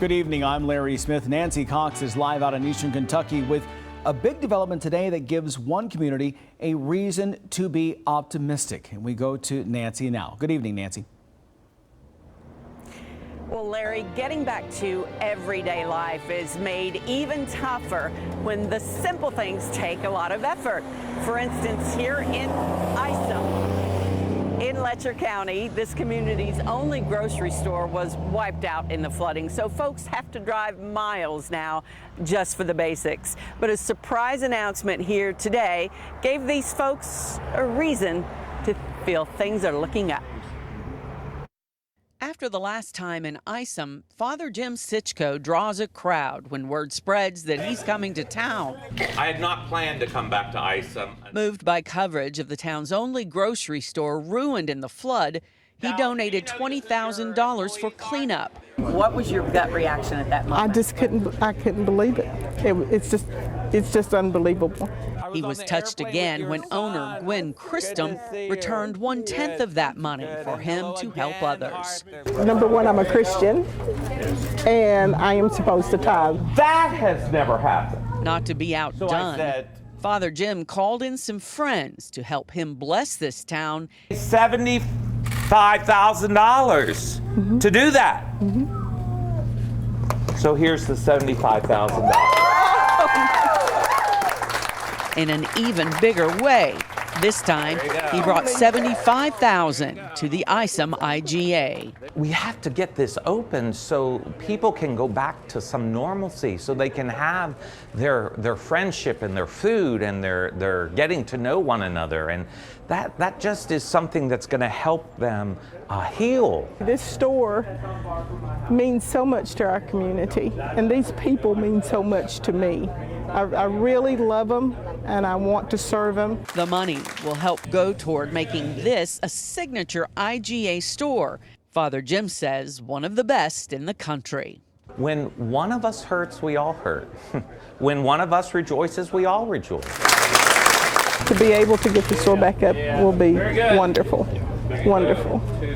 Good evening, I'm Larry Smith. Nancy Cox is live out in Eastern Kentucky with a big development today that gives one community a reason to be optimistic. And we go to Nancy now. Good evening, Nancy. Well, Larry, getting back to everyday life is made even tougher when the simple things take a lot of effort. For instance, here in Isom, in Letcher County, this community's only grocery store was wiped out in the flooding, so folks have to drive miles now just for the basics. But a surprise announcement here today gave these folks a reason to feel things are looking up. After the last time in Isom, Father Jim Sitchko draws a crowd when word spreads that he's coming to town. I had not planned to come back to Isom. Moved by coverage of the town's only grocery store ruined in the flood, he donated $20,000 for cleanup. What was your gut reaction at that moment? I couldn't believe it. It's just unbelievable. He was touched again when owner Gwen Christum returned 1/10 of that money for him to help others. Number one, I'm a Christian, and I am supposed to tithe. That has never happened. Not to be outdone, Father Jim called in some friends to help him bless this town. $75,000 to do that. So here's the $75,000. In an even bigger way. This time, he brought $75,000 to the Isom IGA. We have to get this open so people can go back to some normalcy, so they can have their friendship and their food and their getting to know one another. And that just is something that's going to help them heal. This store means so much to our community, and these people mean so much to me. I really love them, and I want to serve them. The money will help go toward making this a signature IGA store. Father Jim says one of the best in the country. When one of us hurts, we all hurt. When one of us rejoices, we all rejoice. To be able to get the store back up will be wonderful, wonderful.